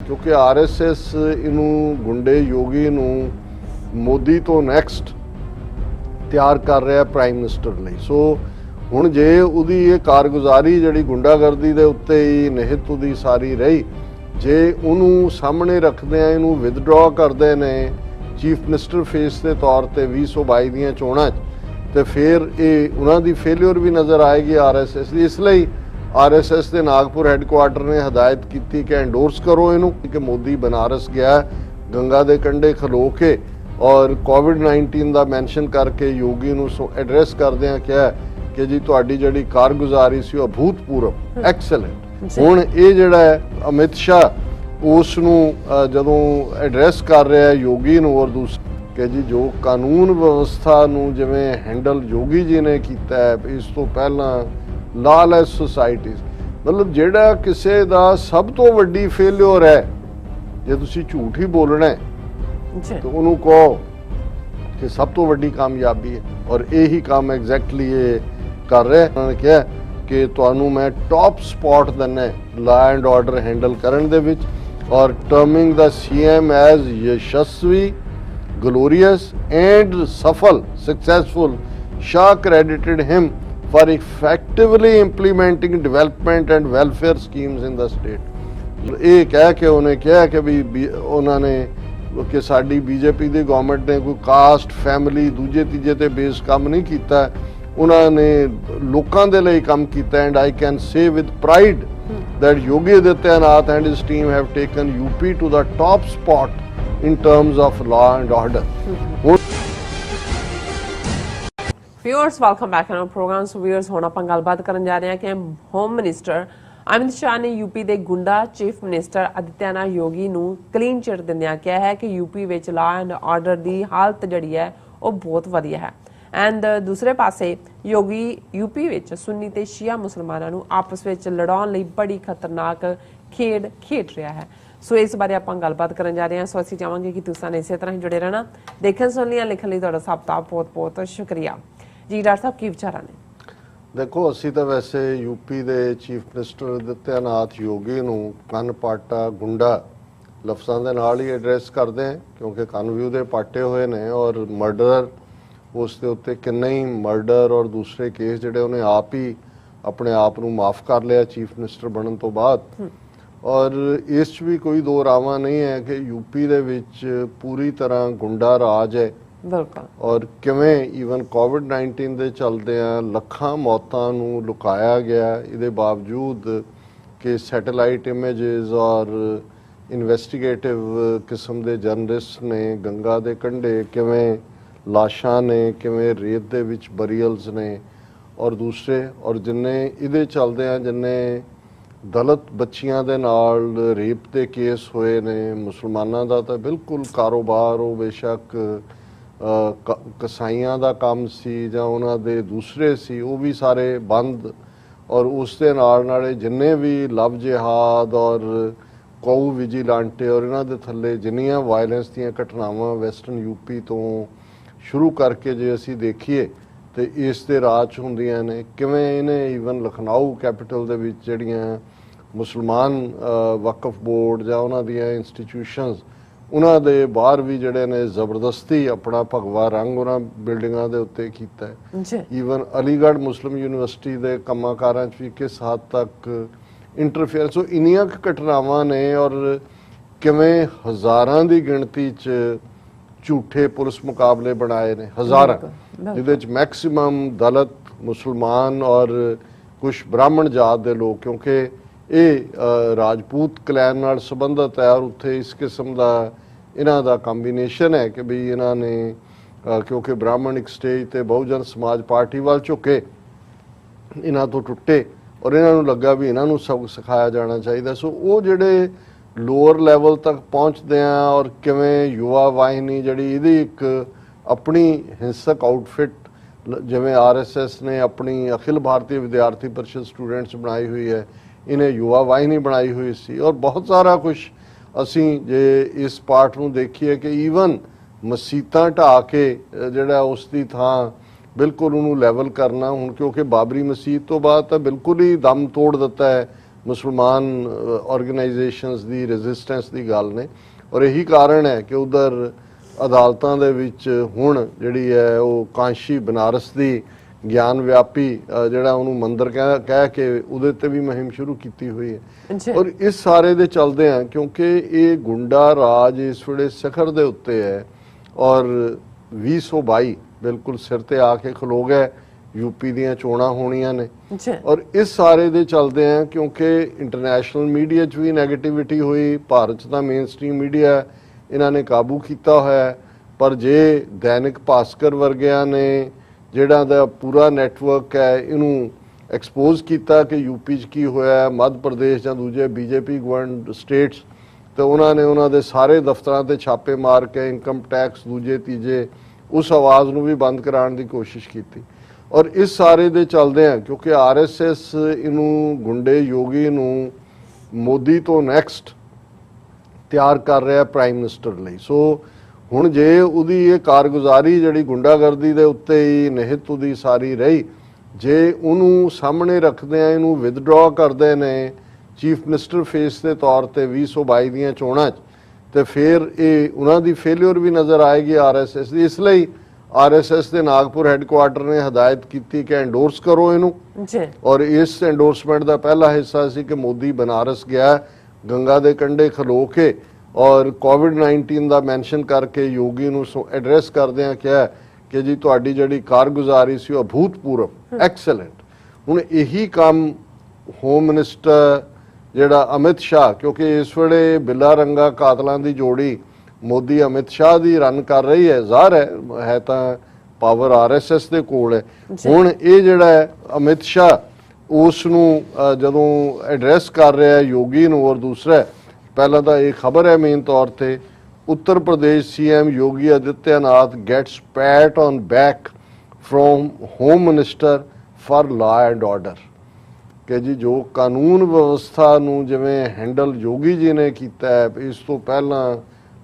क्योंकि RSS इनू गुंडे योगी नू मोदी तो नैक्सट तैयार कर रहा प्राइम मिनिस्टर ਲਈ। सो हुण जे उहदी ये कारगुजारी जिहड़ी गुंडागर्दी दे उत्ते ही निहित उहदी सारी रही, जे उहनू सामने रखदे आ इनू विदड्रॉ करदे ने चीफ मिनिस्टर फेस के तौर पर 2022 ਦੀਆਂ ਚੋਣਾਂ 'ਚ ਤੇ ਫਿਰ ਇਹ ਉਹਨਾਂ ਦੀ ਫੇਲਿਅਰ ਵੀ ਨਜ਼ਰ ਆਏਗੀ RSS ਦੀ। ਇਸ ਲਈ RSS ਦੇ ਨਾਗਪੁਰ ਹੈੱਡਕੁਆਟਰ ਨੇ ਹਦਾਇਤ ਕੀਤੀ ਕਿ ਐਂਡੋਰਸ ਕਰੋ ਇਹਨੂੰ ਕਿ ਮੋਦੀ ਬਨਾਰਸ ਗਿਆ ਗੰਗਾ ਦੇ ਕੰਢੇ ਖਲੋ ਕੇ ਔਰ COVID-19 ਦਾ ਮੈਂਸ਼ਨ ਕਰਕੇ ਯੋਗੀ ਨੂੰ ਐਡਰੈਸ ਕਰਦਿਆਂ ਕਿਹਾ ਕਿ ਜੀ ਤੁਹਾਡੀ ਜਿਹੜੀ ਕਾਰਗੁਜ਼ਾਰੀ ਸੀ ਉਹ ਅਭੂਤਪੂਰਵ ਐਕਸਲੈਂਟ। ਹੁਣ ਇਹ ਜਿਹੜਾ ਹੈ ਅਮਿਤ ਸ਼ਾਹ ਉਸ ਨੂੰ ਜਦੋਂ ਐਡਰੈਸ ਕਰ ਰਿਹਾ योगी ਨੂੰ ਔਰ कि जी जो कानून व्यवस्था नूं जिवें हैंडल योगी जी ने कीता है, इस तो पहला लॉलैस सोसाइटीज़, मतलब जिहड़ा किसी दा सब तो वड्डी फेलियर है, जे तुसीं झूठ ही बोलना है तो उन्होंने कहो कि सब तो वड्डी कामयाबी है। और यही काम एग्जैक्टली ये कर रहे हैं। उन्होंने कहा कि तुहानूं मैं टॉप स्पॉट दिना लॉ एंड ऑर्डर हैंडल करन दे विच, और टर्मिंग द CM एज यशस्वी, glorious and successful. Shah credited him for effectively implementing development and welfare schemes in the state. ਇਹ ਕਹਿ ਕੇ ਉਹਨੇ ਕਿਹਾ ਕਿ ਵੀ ਉਹਨਾਂ ਨੇ ਕਿ ਸਾਡੀ BJP ਦੀ ਗਵਰਨਮੈਂਟ ਨੇ ਕੋਈ ਕਾਸਟ ਫੈਮਿਲੀ ਦੂਜੇ ਤੀਜੇ ਤੇ ਬੇਸ ਕੰਮ ਨਹੀਂ ਕੀਤਾ, ਉਹਨਾਂ ਨੇ ਲੋਕਾਂ ਦੇ ਲਈ ਕੰਮ ਕੀਤਾ। And I can say with pride that Yogi Adityanath and his team have taken UP to the top spot in terms of law and order. Viewers, welcome back on our program. So viewers, ਹੁਣ ਆਪਾਂ ਗੱਲਬਾਤ ਕਰਨ ਜਾ ਰਹੇ ਹਾਂ ਕਿ home minister Amit Shah ਨੇ UP ਦੇ ਗੁੰਡਾ ਚੀਫ ਮਿਨਿਸਟਰ ਆਦਿਤਿਆਨਾਥ ਯੋਗੀ ਨੂੰ ਕਲੀਨ ਚਿੱਟ ਦਿੰਦਿਆਂ ਕਿਹਾ ਹੈ ਕਿ UP ਵਿੱਚ ਲਾਅ ਐਂਡ ਆਰਡਰ ਦੀ ਹਾਲਤ ਜਿਹੜੀ ਹੈ ਉਹ ਬਹੁਤ ਵਧੀਆ ਹੈ। ਐਂਡ ਦੂਸਰੇ ਪਾਸੇ ਯੋਗੀ UP ਵਿੱਚ ਸੁੰਨੀ ਤੇ ਸ਼ੀਆ ਮੁਸਲਮਾਨਾਂ ਨੂੰ ਆਪਸ ਵਿੱਚ ਲੜਾਉਣ ਲਈ ਬੜੀ ਖਤਰਨਾਕ ਖੇਡ ਖੇਡ ਰਿਹਾ ਹੈ। ਸੋ ਇਸ ਬਾਰੇ ਆਪਾਂ ਗੱਲਬਾਤ ਕਰਨ ਜਾ ਰਹੇ ਹਾਂ। ਸੋ ਅਸੀਂ ਚਾਹਾਂਗੇ ਕਿ ਤੁਸੀਂ ਇਸੇ ਤਰ੍ਹਾਂ ਹੀ ਜੁੜੇ ਰਹਿਣਾ। ਦੇਖਣ ਸੁਣਨ ਲਈ ਲਿਖਣ ਲਈ ਤੁਹਾਡਾ ਸਭ ਦਾ ਬਹੁਤ ਬਹੁਤ ਸ਼ੁਕਰੀਆ ਜੀ। ਡਾਕਟਰ ਸਾਹਿਬ ਕੀ ਵਿਚਾਰਾਂ ਨੇ? ਦੇਖੋ, ਅਸੀਂ ਤਾਂ ਵੈਸੇ UP ਦੇ ਚੀਫ ਮਿਨਿਸਟਰ ਆਦਿਤਿਆਨਾਥ ਯੋਗੀ ਨੂੰ ਕੰਨ ਪਾਟਾ ਗੁੰਡਾ ਲਫ਼ਜ਼ਾਂ ਦੇ ਨਾਲ ਹੀ ਐਡਰੈਸ ਕਰਦੇ ਹਾਂ, ਕਿਉਂਕਿ ਕੰਨ ਵੀ ਉਹਦੇ ਪਾਟੇ ਹੋਏ ਨੇ ਔਰ ਮਰਡਰ ਉਸ ਦੇ ਉੱਤੇ ਕਿੰਨੇ ਹੀ ਮਰਡਰ ਔਰ ਦੂਸਰੇ ਕੇਸ ਜਿਹੜੇ ਉਹਨੇ ਆਪ ਹੀ ਆਪਣੇ ਆਪ ਨੂੰ ਮਾਫ ਕਰ ਲਿਆ ਚੀਫ ਮਿਨਿਸਟਰ ਬਣਨ ਤੋਂ ਬਾਅਦ। ਔਰ ਇਸ 'ਚ ਵੀ ਕੋਈ ਦੋ ਰਾਵਾਂ ਨਹੀਂ ਹੈ ਕਿ UP ਦੇ ਵਿੱਚ ਪੂਰੀ ਤਰ੍ਹਾਂ ਗੁੰਡਾ ਰਾਜ ਹੈ। ਬਿਲਕੁਲ। ਔਰ ਕਿਵੇਂ ਈਵਨ COVID-19 ਦੇ ਚਲਦਿਆਂ ਲੱਖਾਂ ਮੌਤਾਂ ਨੂੰ ਲੁਕਾਇਆ ਗਿਆ, ਇਹਦੇ ਬਾਵਜੂਦ ਕਿ ਸੈਟੇਲਾਈਟ ਇਮੇजेस ਔਰ ਇਨਵੈਸਟੀਗੇਟਿਵ ਕਿਸਮ ਦੇ ਜਰਨਲਿਸਟ ਨੇ ਗੰਗਾ ਦੇ ਕੰਢੇ ਕਿਵੇਂ ਲਾਸ਼ਾਂ ਨੇ, ਕਿਵੇਂ ਰੇਤ ਦੇ ਵਿੱਚ ਬਰੀਅਲਸ ਨੇ ਔਰ ਦੂਸਰੇ ਔਰ ਜਿੰਨੇ ਇਹਦੇ ਚਲਦਿਆਂ ਜਿੰਨੇ ਦਲਿਤ ਬੱਚੀਆਂ ਦੇ ਨਾਲ ਰੇਪ ਦੇ ਕੇਸ ਹੋਏ ਨੇ। ਮੁਸਲਮਾਨਾਂ ਦਾ ਤਾਂ ਬਿਲਕੁਲ ਕਾਰੋਬਾਰ ਉਹ ਬੇਸ਼ੱਕ ਕਸਾਈਆਂ ਦਾ ਕੰਮ ਸੀ ਜਾਂ ਉਹਨਾਂ ਦੇ ਦੂਸਰੇ ਸੀ, ਉਹ ਵੀ ਸਾਰੇ ਬੰਦ। ਔਰ ਉਸ ਦੇ ਨਾਲੇ ਜਿੰਨੇ ਵੀ ਲਵ ਜਿਹਾਦ ਔਰ ਕਊ ਵਿਜੀਲਾਂਟੇ ਔਰ ਇਹਨਾਂ ਦੇ ਥੱਲੇ ਜਿੰਨੀਆਂ ਵਾਇਲੈਂਸ ਦੀਆਂ ਘਟਨਾਵਾਂ ਵੈਸਟਰਨ UP ਤੋਂ ਸ਼ੁਰੂ ਕਰਕੇ ਜੇ ਅਸੀਂ ਦੇਖੀਏ ਤੇ ਇਸ ਦੇ ਰਾਜ ਹੁੰਦੀਆਂ ਨੇ। ਕਿਵੇਂ ਇਹਨੇ ਈਵਨ ਲਖਨਊ ਕੈਪੀਟਲ ਦੇ ਵਿੱਚ ਜਿਹੜੀਆਂ ਮੁਸਲਮਾਨ ਵਕਫ ਬੋਰਡ ਜਾਂ ਉਹਨਾਂ ਦੀਆਂ ਇੰਸਟੀਟਿਊਸ਼ਨਸ ਉਹਨਾਂ ਦੇ ਬਾਹਰ ਵੀ ਜਿਹੜੇ ਨੇ ਜ਼ਬਰਦਸਤੀ ਆਪਣਾ ਭਗਵਾ ਰੰਗ ਉਹਨਾਂ ਬਿਲਡਿੰਗਾਂ ਦੇ ਉੱਤੇ ਕੀਤਾ ਹੈ। ਈਵਨ ਅਲੀਗੜ੍ਹ ਮੁਸਲਿਮ ਯੂਨੀਵਰਸਿਟੀ ਦੇ ਕੰਮਾਂ ਕਾਰਾਂ 'ਚ ਵੀ ਕਿਸ ਹੱਦ ਤੱਕ ਇੰਟਰਫੇਅਰ। ਸੋ ਇੰਨੀਆਂ ਕੁ ਘਟਨਾਵਾਂ ਨੇ ਔਰ ਕਿਵੇਂ ਹਜ਼ਾਰਾਂ ਦੀ ਗਿਣਤੀ 'ਚ ਝੂਠੇ ਪੁਲਿਸ ਮੁਕਾਬਲੇ ਬਣਾਏ ਨੇ, ਹਜ਼ਾਰਾਂ, ਜਿਹਦੇ 'ਚ ਮੈਕਸਿਮਮ ਦਲਿਤ ਮੁਸਲਮਾਨ ਔਰ ਕੁਛ ਬ੍ਰਾਹਮਣ ਜਾਤ ਦੇ ਲੋਕ, ਕਿਉਂਕਿ ਇਹ ਰਾਜਪੂਤ ਕਲੈਨ ਨਾਲ ਸੰਬੰਧਿਤ ਹੈ ਔਰ ਉੱਥੇ ਇਸ ਕਿਸਮ ਦਾ ਇਹਨਾਂ ਦਾ ਕੰਬੀਨੇਸ਼ਨ ਹੈ ਕਿ ਵੀ ਇਹਨਾਂ ਨੇ ਕਿਉਂਕਿ ਬ੍ਰਾਹਮਣ ਇੱਕ ਸਟੇਜ ਤੇ ਬਹੁਜਨ ਸਮਾਜ ਪਾਰਟੀ ਵੱਲ ਝੁਕੇ, ਇਹਨਾਂ ਤੋਂ ਟੁੱਟੇ ਔਰ ਇਹਨਾਂ ਨੂੰ ਲੱਗਾ ਵੀ ਇਹਨਾਂ ਨੂੰ ਸਬਕ ਸਿਖਾਇਆ ਜਾਣਾ ਚਾਹੀਦਾ। ਸੋ ਉਹ ਜਿਹੜੇ ਲੋਅਰ ਲੈਵਲ ਤੱਕ ਪਹੁੰਚਦੇ ਆ ਔਰ ਕਿਵੇਂ ਯੁਵਾ ਵਾਹਿਨੀ ਜਿਹੜੀ ਇਹਦੀ ਇੱਕ ਆਪਣੀ ਹਿੰਸਕ ਆਊਟਫਿਟ ਜਿਵੇਂ RSS ਨੇ ਆਪਣੀ ਅਖਿਲ ਭਾਰਤੀ ਵਿਦਿਆਰਥੀ ਪਰਿਸ਼ਦ ਸਟੂਡੈਂਟਸ ਬਣਾਈ ਹੋਈ ਹੈ, ਇਹਨੇ ਯੁਵਾ ਵਾਹਿਨੀ ਬਣਾਈ ਹੋਈ ਸੀ ਔਰ ਬਹੁਤ ਸਾਰਾ ਕੁਛ। ਅਸੀਂ ਜੇ ਇਸ ਪਾਰਟ ਨੂੰ ਦੇਖੀਏ ਕਿ ਈਵਨ ਮਸੀਤਾਂ ਢਾਹ ਕੇ ਜਿਹੜਾ ਉਸ ਦੀ ਥਾਂ ਬਿਲਕੁਲ ਉਹਨੂੰ ਲੈਵਲ ਕਰਨਾ, ਹੁਣ ਕਿਉਂਕਿ ਬਾਬਰੀ ਮਸਜਿਦ ਤੋਂ ਬਾਅਦ ਤਾਂ ਬਿਲਕੁਲ ਹੀ ਦਮ ਤੋੜ ਦਿੱਤਾ ਹੈ ਮੁਸਲਮਾਨ ਆਰਗੇਨਾਈਜੇਸ਼ਨਸ ਦੀ ਰੈਜ਼ਿਸਟੈਂਸ ਦੀ ਗੱਲ ਨੇ ਔਰ ਇਹੀ ਕਾਰਨ ਹੈ ਕਿ ਉਧਰ ਅਦਾਲਤਾਂ ਦੇ ਵਿੱਚ ਹੁਣ ਜਿਹੜੀ ਹੈ ਉਹ ਕਾਂਸ਼ੀ ਬਨਾਰਸ ਦੀ ਗਿਆਨ ਵਿਆਪੀ ਜਿਹੜਾ ਉਹਨੂੰ ਮੰਦਰ ਕਹਿ ਕੇ ਉਹਦੇ ਤੇ ਵੀ ਮੁਹਿੰਮ ਸ਼ੁਰੂ ਕੀਤੀ ਹੋਈ ਹੈ ਔਰ ਇਸ ਸਾਰੇ ਦੇ ਚੱਲਦੇ ਆ ਕਿਉਂਕਿ ਇਹ ਗੁੰਡਾ ਰਾਜ ਇਸ ਵੇਲੇ ਸਿਖਰ ਦੇ ਉੱਤੇ ਹੈ ਔਰ 2022 ਬਿਲਕੁਲ ਸਿਰ ਤੇ ਆ ਕੇ ਖਲੋ ਗਏ यूपी ਦੀਆਂ ਚੋਣਾਂ ਹੋਣੀਆਂ ਨੇ ਔਰ ਇਸ ਸਾਰੇ ਦੇ ਚੱਲਦੇ ਆ ਕਿਉਂਕਿ ਇੰਟਰਨੈਸ਼ਨਲ ਮੀਡੀਆ 'ਚ ਵੀ ਨੈਗੇਟਿਵਿਟੀ ਹੋਈ ਭਾਰਤ 'ਚ ਤਾਂ ਮੇਨ ਸਟ੍ਰੀਮ ਮੀਡੀਆ ਇਹਨਾਂ ਨੇ ਕਾਬੂ ਕੀਤਾ ਹੋਇਆ ਪਰ ਜੇ ਦੈਨਿਕ ਭਾਸਕਰ ਵਰਗਿਆਂ ਨੇ ਜਿਹੜਾ ਦਾ ਪੂਰਾ ਨੈਟਵਰਕ ਹੈ ਇਹਨੂੰ ਐਕਸਪੋਜ਼ ਕੀਤਾ ਕਿ ਯੂਪੀ 'ਚ ਕੀ ਹੋਇਆ ਮੱਧ ਪ੍ਰਦੇਸ਼ ਜਾਂ ਦੂਜੇ ਬੀਜੇਪੀ ਗਵਰਨਡ ਸਟੇਟਸ ਤੇ ਉਹਨਾਂ ਨੇ ਉਹਨਾਂ ਦੇ ਸਾਰੇ ਦਫ਼ਤਰਾਂ ਤੇ ਛਾਪੇ ਮਾਰ ਕੇ ਇਨਕਮ ਟੈਕਸ ਦੂਜੇ ਤੀਜੇ ਉਸ ਆਵਾਜ਼ ਨੂੰ ਵੀ ਬੰਦ ਕਰਾਉਣ ਦੀ ਕੋਸ਼ਿਸ਼ ਕੀਤੀ ਔਰ ਇਸ ਸਾਰੇ ਦੇ ਚੱਲਦੇ ਆ ਕਿਉਂਕਿ ਆਰਐਸਐਸ ਇਹਨੂੰ ਗੁੰਡੇ ਯੋਗੀ ਨੂੰ ਮੋਦੀ ਤੋਂ ਨੈਕਸਟ ਤਿਆਰ ਕਰ ਰਿਹਾ ਪ੍ਰਾਈਮ ਮਿਨਿਸਟਰ ਲਈ ਸੋ ਹੁਣ ਜੇ ਉਹਦੀ ਇਹ ਕਾਰਗੁਜ਼ਾਰੀ ਜਿਹੜੀ ਗੁੰਡਾਗਰਦੀ ਦੇ ਉੱਤੇ ਹੀ ਨਿਹਿਤ ਉਹਦੀ ਸਾਰੀ ਰਹੀ ਜੇ ਉਹਨੂੰ ਸਾਹਮਣੇ ਰੱਖਦੇ ਆ ਇਹਨੂੰ ਵਿਦਡਰਾ ਕਰਦੇ ਨੇ ਚੀਫ ਮਿਨਿਸਟਰ ਫੇਸ ਦੇ ਤੌਰ ਤੇ 2022 ਦੀਆਂ ਚੋਣਾਂ 'ਚ ਤੇ ਫਿਰ ਇਹ ਉਹਨਾਂ ਦੀ ਫੇਲਿਅਰ ਵੀ ਨਜ਼ਰ ਆਏਗੀ ਆਰਐਸਐਸ ਦੀ ਇਸ ਲਈ ਆਰਐਸਐਸ ਦੇ ਨਾਗਪੁਰ ਹੈੱਡਕੁਆਰਟਰ ਨੇ ਹਦਾਇਤ ਕੀਤੀ ਕਿ ਐਂਡੋਰਸ ਕਰੋ ਇਹਨੂੰ ਔਰ ਇਸ ਐਂਡੋਰਸਮੈਂਟ ਦਾ ਪਹਿਲਾ ਹਿੱਸਾ ਸੀ ਕਿ ਮੋਦੀ ਬਨਾਰਸ ਗਿਆ ਗੰਗਾ ਦੇ ਕੰਢੇ ਖਲੋ ਕੇ ਔਰ ਕੋਵਿਡ-19 ਦਾ ਮੈਂਸ਼ਨ ਕਰਕੇ ਯੋਗੀ ਨੂੰ ਐਡਰੈਸ ਕਰਦਿਆਂ ਕਿਹਾ ਕਿ ਜੀ ਤੁਹਾਡੀ ਜਿਹੜੀ ਕਾਰਗੁਜ਼ਾਰੀ ਸੀ ਉਹ ਅਭੂਤਪੂਰਵ ਐਕਸਲੈਂਟ ਹੁਣ ਇਹੀ ਕੰਮ ਹੋਮ ਮਿਨਿਸਟਰ ਜਿਹੜਾ ਅਮਿਤ ਸ਼ਾਹ ਕਿਉਂਕਿ ਇਸ ਵੇਲੇ ਬਿੱਲਾ ਰੰਗਾ ਕਾਤਲਾਂ ਦੀ ਜੋੜੀ ਮੋਦੀ ਅਮਿਤ ਸ਼ਾਹ ਦੀ ਰਨ ਕਰ ਰਹੀ ਹੈ ਜ਼ਾਹਰ ਹੈ ਤਾਂ ਪਾਵਰ ਆਰਐਸਐਸ ਦੇ ਕੋਲ ਹੈ ਹੁਣ ਇਹ ਜਿਹੜਾ ਹੈ ਅਮਿਤ ਸ਼ਾਹ ਉਸ ਨੂੰ ਜਦੋਂ ਐਡਰੈਸ ਕਰ ਰਿਹਾ ਯੋਗੀ ਨੂੰ ਔਰ ਦੂਸਰਾ ਪਹਿਲਾਂ ਤਾਂ ਇਹ ਖਬਰ ਹੈ ਮੇਨ ਤੌਰ ਤੇ Uttar Pradesh CM Yogi Adityanath gets pat on back from home minister for law and order ਕਿ ਜੀ ਜੋ ਕਾਨੂੰਨ ਵਿਵਸਥਾ ਨੂੰ ਜਿਵੇਂ ਹੈਂਡਲ ਯੋਗੀ ਜੀ ਨੇ ਕੀਤਾ ਹੈ ਇਸ ਤੋਂ ਪਹਿਲਾਂ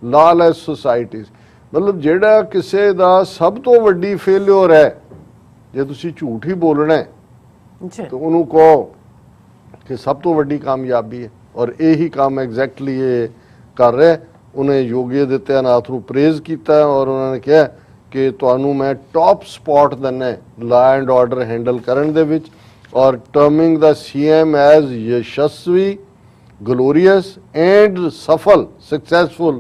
ਲਾਲੈਸ ਸੁਸਾਇਟੀਜ਼ ਮਤਲਬ ਜਿਹੜਾ ਕਿਸੇ ਦਾ ਸਭ ਤੋਂ ਵੱਡੀ ਫੇਲਿਅਰ ਹੈ ਜੇ ਤੁਸੀਂ ਝੂਠ ਹੀ ਬੋਲਣਾ ਹੈ ਤਾਂ ਉਹਨੂੰ ਕਹੋ ਕਿ ਸਭ ਤੋਂ ਵੱਡੀ ਕਾਮਯਾਬੀ ਹੈ ਔਰ ਇਹੀ ਕੰਮ ਐਗਜ਼ੈਕਟਲੀ ਇਹ ਕਰ ਰਿਹਾ ਉਹਨੇ ਯੋਗੀ ਆਦਿੱਤਿਆਨਾਥ ਨੂੰ ਪ੍ਰੇਜ਼ ਕੀਤਾ ਔਰ ਉਹਨਾਂ ਨੇ ਕਿਹਾ ਕਿ ਤੁਹਾਨੂੰ ਮੈਂ ਟੌਪ ਸਪੌਟ ਦਿੰਦਾ ਲਾ ਐਂਡ ਆਰਡਰ ਹੈਂਡਲ ਕਰਨ ਦੇ ਵਿੱਚ ਔਰ ਟਰਮਿੰਗ ਦਾ ਸੀਐਮ ਐਜ਼ ਯਸ਼ਸਵੀ glorious and successful,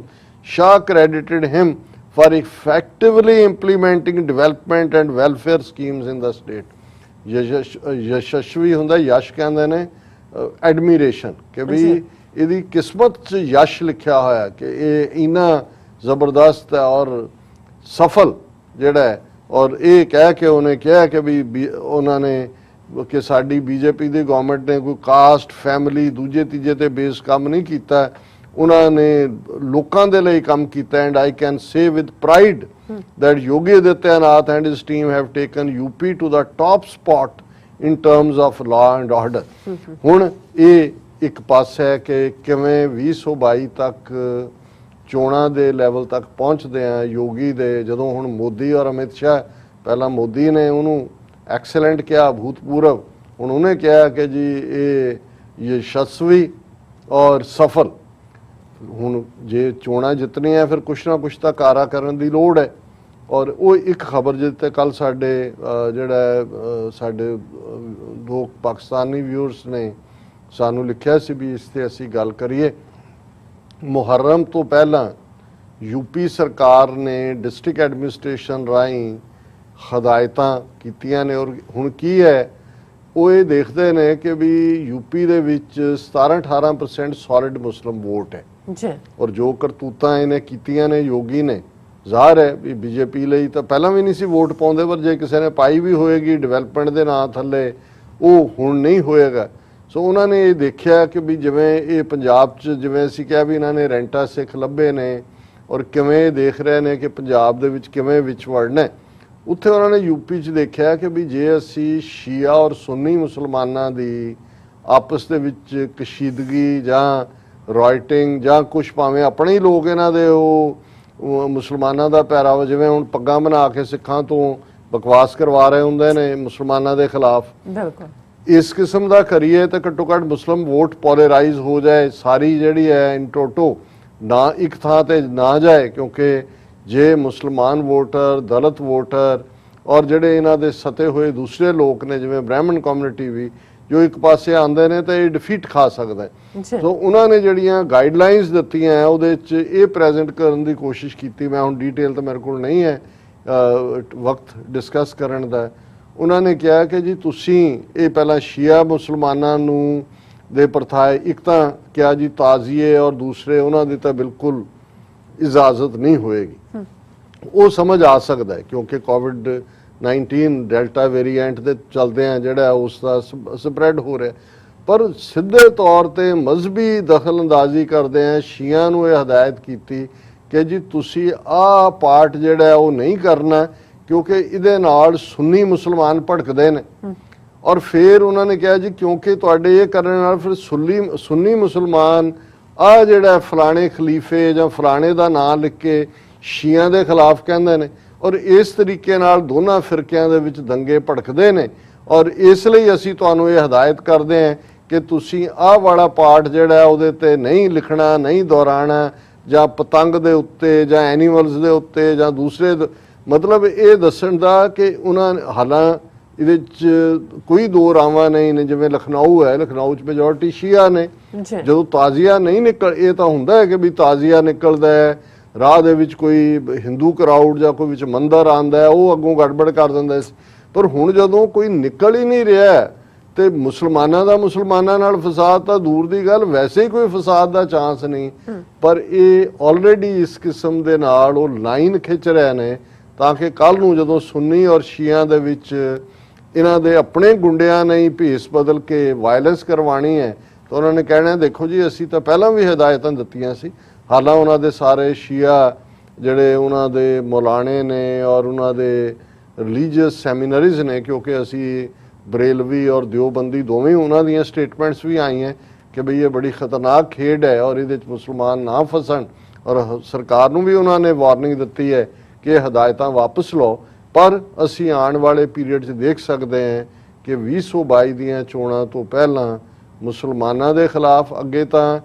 Shah credited him for effectively implementing development and welfare schemes in the state. Yashasvi ਹੁੰਦਾ ਯਸ਼ ਕਹਿੰਦੇ ਨੇ ਐਡਮੀਰੇਸ਼ਨ ਕਿ ਵੀ ਇਹਦੀ ਕਿਸਮਤ 'ਚ ਯਸ਼ ਲਿਖਿਆ ਹੋਇਆ ਕਿ ਇਹ ਇੰਨਾ ਜ਼ਬਰਦਸਤ ਹੈ ਔਰ ਸਫਲ ਜਿਹੜਾ ਹੈ ਔਰ ਇਹ ਕਹਿ ਕੇ ਉਹਨੇ ਕਿਹਾ ਕਿ ਵੀ ਉਹਨਾਂ ਨੇ ਕਿ ਸਾਡੀ ਬੀਜੇਪੀ ਦੀ ਗਵਰਨਮੈਂਟ ਨੇ ਕੋਈ ਕਾਸਟ ਫੈਮਿਲੀ ਦੂਜੇ ਤੀਜੇ ਤੇ ਬੇਸ ਕੰਮ ਨਹੀਂ ਕੀਤਾ ਉਹਨਾਂ ਨੇ ਲੋਕਾਂ ਦੇ ਲਈ ਕੰਮ ਕੀਤਾ and I can say with pride that Yogi Adityanath and his team have taken UP to the top spot in terms of law and order. ਹੁਣ ਇਹ ਇੱਕ ਪਾਸੇ ਹੈ ਕਿ ਕਿਵੇਂ 2022 ਤੱਕ ਚੋਣਾਂ ਦੇ ਲੈਵਲ ਤੱਕ ਪਹੁੰਚਦੇ ਆ ਯੋਗੀ ਦੇ ਜਦੋਂ ਹੁਣ ਮੋਦੀ ਔਰ ਅਮਿਤ ਸ਼ਾਹ ਪਹਿਲਾਂ ਮੋਦੀ ਨੇ ਉਹਨੂੰ ਐਕਸਲੈਂਟ ਕਿਹਾ ਭੂਤਪੂਰਵ ਹੁਣ ਉਹਨੇ ਕਿਹਾ ਕਿ ਜੀ ਇਹ ਯਸ਼ਸਵੀ ਔਰ ਸਫਲ ਹੁਣ ਜੇ ਚੋਣਾਂ ਜਿੱਤਣੀਆਂ ਫਿਰ ਕੁਛ ਨਾ ਕੁਛ ਤਾਂ ਕਾਰਾ ਕਰਨ ਦੀ ਲੋੜ ਹੈ ਔਰ ਉਹ ਇੱਕ ਖਬਰ ਜਿੱਤੇ ਕੱਲ ਸਾਡੇ ਜਿਹੜਾ ਸਾਡੇ ਦੋ ਪਾਕਿਸਤਾਨੀ ਵਿਊਅਰਸ ਨੇ ਸਾਨੂੰ ਲਿਖਿਆ ਸੀ ਵੀ ਇਸ ਤੇ ਅਸੀਂ ਗੱਲ ਕਰੀਏ ਮੁਹਰਮ ਤੋਂ ਪਹਿਲਾਂ ਯੂਪੀ ਸਰਕਾਰ ਨੇ ਡਿਸਟ੍ਰਿਕਟ ਐਡਮਿਨਿਸਟ੍ਰੇਸ਼ਨ ਰਾਹੀਂ ਹਦਾਇਤਾਂ ਕੀਤੀਆਂ ਨੇ ਔਰ ਹੁਣ ਕੀ ਹੈ ਉਹ ਇਹ ਦੇਖਦੇ ਨੇ ਕਿ ਵੀ ਯੂਪੀ ਦੇ ਵਿੱਚ 17-18% ਸੋਲਿਡ ਮੁਸਲਿਮ ਵੋਟ ਹੈ ਔਰ ਜੋ ਕਰਤੂਤਾਂ ਇਹਨੇ ਕੀਤੀਆਂ ਨੇ ਯੋਗੀ ਨੇ ਜ਼ਾਹਰ ਹੈ ਵੀ ਬੀਜੇਪੀ ਲਈ ਤਾਂ ਪਹਿਲਾਂ ਵੀ ਨਹੀਂ ਸੀ ਵੋਟ ਪਾਉਂਦੇ ਪਰ ਜੇ ਕਿਸੇ ਨੇ ਪਾਈ ਵੀ ਹੋਏਗੀ ਡਿਵੈਲਪਮੈਂਟ ਦੇ ਨਾਂ ਥੱਲੇ ਉਹ ਹੁਣ ਨਹੀਂ ਹੋਏਗਾ ਸੋ ਉਹਨਾਂ ਨੇ ਇਹ ਦੇਖਿਆ ਕਿ ਵੀ ਜਿਵੇਂ ਇਹ ਪੰਜਾਬ 'ਚ ਜਿਵੇਂ ਅਸੀਂ ਕਿਹਾ ਵੀ ਇਹਨਾਂ ਨੇ ਰੈਂਟਾ ਸਿੱਖ ਲੱਭੇ ਨੇ ਔਰ ਕਿਵੇਂ ਦੇਖ ਰਹੇ ਨੇ ਕਿ ਪੰਜਾਬ ਦੇ ਵਿੱਚ ਕਿਵੇਂ ਵਿੱਚ ਵੜਨਾ ਉੱਥੇ ਉਹਨਾਂ ਨੇ ਯੂਪੀ 'ਚ ਦੇਖਿਆ ਕਿ ਵੀ ਜੇ ਅਸੀਂ ਸ਼ੀਆ ਔਰ ਸੁੰਨੀ ਮੁਸਲਮਾਨਾਂ ਦੀ ਆਪਸ ਦੇ ਵਿੱਚ ਕਸ਼ੀਦਗੀ ਜਾਂ ਰਾਈਟਿੰਗ ਜਾਂ ਕੁਛ ਭਾਵੇਂ ਆਪਣੇ ਹੀ ਲੋਕ ਇਹਨਾਂ ਦੇ ਉਹ ਮੁਸਲਮਾਨਾਂ ਦਾ ਪਹਿਰਾਵਾ ਜਿਵੇਂ ਹੁਣ ਪੱਗਾਂ ਬਣਾ ਕੇ ਸਿੱਖਾਂ ਤੋਂ ਬਕਵਾਸ ਕਰਵਾ ਰਹੇ ਹੁੰਦੇ ਨੇ ਮੁਸਲਮਾਨਾਂ ਦੇ ਖਿਲਾਫ ਇਸ ਕਿਸਮ ਦਾ ਕਰੀਏ ਤਾਂ ਘੱਟੋ ਘੱਟ ਮੁਸਲਿਮ ਵੋਟ ਪੋਲਰਾਈਜ਼ ਹੋ ਜਾਏ, ਸਾਰੀ ਜਿਹੜੀ ਹੈ ਇਨ ਟੋਟੋ ਨਾ ਇੱਕ ਥਾਂ ਤੇ ਨਾ ਜਾਏ, ਕਿਉਂਕਿ ਜੇ ਮੁਸਲਮਾਨ ਵੋਟਰ, ਦਲਿਤ ਵੋਟਰ ਔਰ ਜਿਹੜੇ ਇਹਨਾਂ ਦੇ ਸਤੇ ਹੋਏ ਦੂਸਰੇ ਲੋਕ ਨੇ ਜਿਵੇਂ ਬ੍ਰਾਹਮਣ ਕਮਿਊਨਿਟੀ ਵੀ ਜੋ ਇੱਕ ਪਾਸੇ ਆਉਂਦੇ ਨੇ ਤਾਂ ਇਹ ਡਿਫੀਟ ਖਾ ਸਕਦਾ ਹੈ। ਸੋ ਉਹਨਾਂ ਨੇ ਜਿਹੜੀਆਂ ਗਾਈਡਲਾਈਨਸ ਦਿੱਤੀਆਂ ਉਹਦੇ 'ਚ ਇਹ ਪ੍ਰੈਜ਼ੈਂਟ ਕਰਨ ਦੀ ਕੋਸ਼ਿਸ਼ ਕੀਤੀ। ਮੈਂ ਹੁਣ ਡੀਟੇਲ ਤਾਂ ਮੇਰੇ ਕੋਲ ਨਹੀਂ ਹੈ ਵਕਤ ਡਿਸਕਸ ਕਰਨ ਦਾ। ਉਹਨਾਂ ਨੇ ਕਿਹਾ ਕਿ ਜੀ ਤੁਸੀਂ ਇਹ ਪਹਿਲਾਂ ਸ਼ੀਆ ਮੁਸਲਮਾਨਾਂ ਨੂੰ ਦੇ ਪ੍ਰਥਾਏ, ਇੱਕ ਤਾਂ ਕਿਹਾ ਜੀ ਤਾਜ਼ੀਏ ਔਰ ਦੂਸਰੇ ਉਹਨਾਂ ਦੀ ਤਾਂ ਬਿਲਕੁਲ ਇਜਾਜ਼ਤ ਨਹੀਂ ਹੋਏਗੀ। ਉਹ ਸਮਝ ਆ ਸਕਦਾ ਹੈ ਕਿਉਂਕਿ ਕੋਵਿਡ-19 ਡੈਲਟਾ ਵੇਰੀਐਂਟ ਦੇ ਚਲਦੇ ਆ ਜਿਹੜਾ ਉਸ ਦਾ ਸਪਰੈਡ ਹੋ ਰਿਹਾ, ਪਰ ਸਿੱਧੇ ਤੌਰ ਤੇ ਮਜ਼ਹਬੀ ਦਖਲ ਅੰਦਾਜ਼ੀ ਕਰਦੇ ਆ ਸ਼ੀਆ ਨੂੰ ਇਹ ਹਦਾਇਤ ਕੀਤੀ ਕਿ ਜੀ ਤੁਸੀਂ ਆਹ ਪਾਰਟ ਜਿਹੜਾ ਉਹ ਨਹੀਂ ਕਰਨਾ ਕਿਉਂਕਿ ਇਹਦੇ ਨਾਲ ਸੁੰਨੀ ਮੁਸਲਮਾਨ ਭੜਕਦੇ ਨੇ। ਔਰ ਫਿਰ ਉਹਨਾਂ ਨੇ ਕਿਹਾ ਜੀ ਕਿਉਂਕਿ ਤੁਹਾਡੇ ਇਹ ਕਰਨ ਨਾਲ ਫਿਰ ਸੁੰਨੀ ਮੁਸਲਮਾਨ ਆ ਜਿਹੜਾ ਫਲਾਣੇ ਖਲੀਫੇ ਜਾਂ ਫਲਾਣੇ ਦਾ ਨਾਂ ਲਿਖ ਕੇ ਸ਼ੀਆਂ ਦੇ ਖਿਲਾਫ ਕਹਿੰਦੇ ਨੇ ਔਰ ਇਸ ਤਰੀਕੇ ਨਾਲ ਦੋਨਾਂ ਫਿਰਕਿਆਂ ਦੇ ਵਿੱਚ ਦੰਗੇ ਭੜਕਦੇ ਨੇ। ਔਰ ਇਸ ਲਈ ਅਸੀਂ ਤੁਹਾਨੂੰ ਇਹ ਹਦਾਇਤ ਕਰਦੇ ਹਾਂ ਕਿ ਤੁਸੀਂ ਆਹ ਵਾਲਾ ਪਾਠ ਜਿਹੜਾ ਉਹਦੇ ਤੇ ਨਹੀਂ ਲਿਖਣਾ, ਨਹੀਂ ਦੁਹਰਾਉਣਾ, ਜਾਂ ਪਤੰਗ ਦੇ ਉੱਤੇ ਜਾਂ ਐਨੀਮਲਸ ਦੇ ਉੱਤੇ ਜਾਂ ਦੂਸਰੇ ਮਤਲਬ ਇਹ ਦੱਸਣ ਦਾ ਕਿ ਉਹਨਾਂ ਹਾਲਾਂ ਇਹਦੇ 'ਚ ਕੋਈ ਦੋ ਰਾਵਾਂ ਨਹੀਂ ਨੇ। ਜਿਵੇਂ ਲਖਨਊ ਹੈ, ਲਖਨਊ 'ਚ ਮੈਜੋਰਟੀ ਸ਼ੀਆ ਨੇ। ਜਦੋਂ ਤਾਜ਼ੀਆ ਨਹੀਂ ਨਿਕਲ, ਇਹ ਤਾਂ ਹੁੰਦਾ ਹੈ ਕਿ ਵੀ ਤਾਜ਼ੀਆ ਨਿਕਲਦਾ ਹੈ, ਰਾਹ ਦੇ ਵਿੱਚ ਕੋਈ ਹਿੰਦੂ ਕਰਾਊਡ ਜਾਂ ਕੋਈ ਵਿੱਚ ਮੰਦਰ ਆਉਂਦਾ ਹੈ, ਉਹ ਅੱਗੋਂ ਗੜਬੜ ਕਰ ਦਿੰਦਾ ਸੀ। ਪਰ ਹੁਣ ਜਦੋਂ ਕੋਈ ਨਿਕਲ ਹੀ ਨਹੀਂ ਰਿਹਾ ਤੇ ਮੁਸਲਮਾਨਾਂ ਦਾ ਮੁਸਲਮਾਨਾਂ ਨਾਲ ਫਸਾਦ ਤਾਂ ਦੂਰ ਦੀ ਗੱਲ, ਵੈਸੇ ਹੀ ਕੋਈ ਫਸਾਦ ਦਾ ਚਾਂਸ ਨਹੀਂ। ਪਰ ਇਹ ਆਲਰੇਡੀ ਇਸ ਕਿਸਮ ਦੇ ਨਾਲ ਉਹ ਲਾਈਨ ਖਿੱਚ ਰਹੇ ਨੇ ਤਾਂ ਕਿ ਕੱਲ ਨੂੰ ਜਦੋਂ ਸੁੰਨੀ ਔਰ ਸ਼ੀਆਂ ਦੇ ਵਿੱਚ ਇਹਨਾਂ ਦੇ ਆਪਣੇ ਗੁੰਡਿਆਂ ਨੇ ਹੀ ਭੇਸ ਬਦਲ ਕੇ ਵਾਇਲੈਂਸ ਕਰਵਾਣੀ ਹੈ ਤਾਂ ਉਹਨਾਂ ਨੇ ਕਹਿਣਾ ਦੇਖੋ ਜੀ ਅਸੀਂ ਤਾਂ ਪਹਿਲਾਂ ਵੀ ਹਦਾਇਤਾਂ ਦਿੱਤੀਆਂ ਸੀ। ਹਾਲਾਂ ਉਹਨਾਂ ਦੇ ਸਾਰੇ ਸ਼ੀਆ ਜਿਹੜੇ ਉਹਨਾਂ ਦੇ ਮੌਲਾਣੇ ਨੇ ਔਰ ਉਹਨਾਂ ਦੇ ਰਿਲੀਜੀਅਸ ਸੈਮੀਨਰੀਜ਼ ਨੇ, ਕਿਉਂਕਿ ਅਸੀਂ ਬਰੇਲਵੀ ਔਰ ਦਿਓਬੰਦੀ ਦੋਵੇਂ ਉਹਨਾਂ ਦੀਆਂ ਸਟੇਟਮੈਂਟਸ ਵੀ ਆਈਆਂ ਕਿ ਬਈ ਇਹ ਬੜੀ ਖਤਰਨਾਕ ਖੇਡ ਹੈ ਔਰ ਇਹਦੇ 'ਚ ਮੁਸਲਮਾਨ ਨਾ ਫਸਣ। ਔਰ ਸਰਕਾਰ ਨੂੰ ਵੀ ਉਹਨਾਂ ਨੇ ਵਾਰਨਿੰਗ ਦਿੱਤੀ ਹੈ ਕਿ ਇਹ ਹਦਾਇਤਾਂ ਵਾਪਸ ਲਓ। ਪਰ ਅਸੀਂ ਆਉਣ ਵਾਲੇ ਪੀਰੀਅਡ 'ਚ ਦੇਖ ਸਕਦੇ ਹਾਂ ਕਿ 2022 ਦੀਆਂ ਚੋਣਾਂ ਤੋਂ ਪਹਿਲਾਂ ਮੁਸਲਮਾਨਾਂ ਦੇ ਖਿਲਾਫ ਅੱਗੇ ਤਾਂ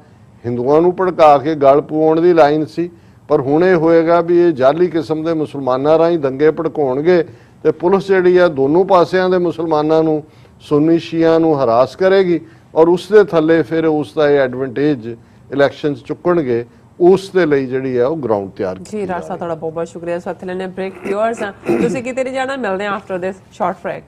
ਹਿੰਦੂਆਂ ਨੂੰ ਭੜਕਾ ਕੇ ਗਲ ਪਵਾਉਣ ਦੀ ਲਾਈਨ ਸੀ, ਪਰ ਹੁਣ ਇਹ ਹੋਏਗਾ ਵੀ ਇਹ ਜਾਲੀ ਕਿਸਮ ਦੇ ਮੁਸਲਮਾਨਾਂ ਰਾਹੀਂ ਦੰਗੇ ਭੜਕਾਉਣਗੇ ਤੇ ਪੁਲਿਸ ਜਿਹੜੀ ਆ ਦੋਨੋਂ ਪਾਸਿਆਂ ਦੇ ਮੁਸਲਮਾਨਾਂ ਨੂੰ, ਸੁੰਨੀ ਸ਼ੀਆਂ ਨੂੰ ਹਰਾਸ ਕਰੇਗੀ ਔਰ ਉਸ ਦੇ ਥੱਲੇ ਫਿਰ ਉਸ ਦਾ ਇਹ ਐਡਵਾਂਟੇਜ ਇਲੈਕਸ਼ਨਸ ਚੁੱਕਣਗੇ। ਉਸ ਦੇ ਲਈ ਜਿਹੜੀ ਹੈ ਉਹ ਗਰਾਊਂਡ ਤਿਆਰ ਕੀਤੀ ਜੀ। ਰਾਜ ਸਾਹਿਬ ਤੁਹਾਡਾ ਬਹੁਤ ਬਹੁਤ ਸ਼ੁਕਰੀਆ। ਸਾਥ ਲੈਣੇ ਬ੍ਰੇਕ। ਵਿਊਅਰਸ ਤੁਸੀਂ ਕਿਤੇ ਨਹੀਂ ਜਾਣਾ, ਮਿਲਦੇ ਹਾਂ ਆਫਟਰ ਦਿਸ ਸ਼ਾਰਟ ਬ੍ਰੇਕ।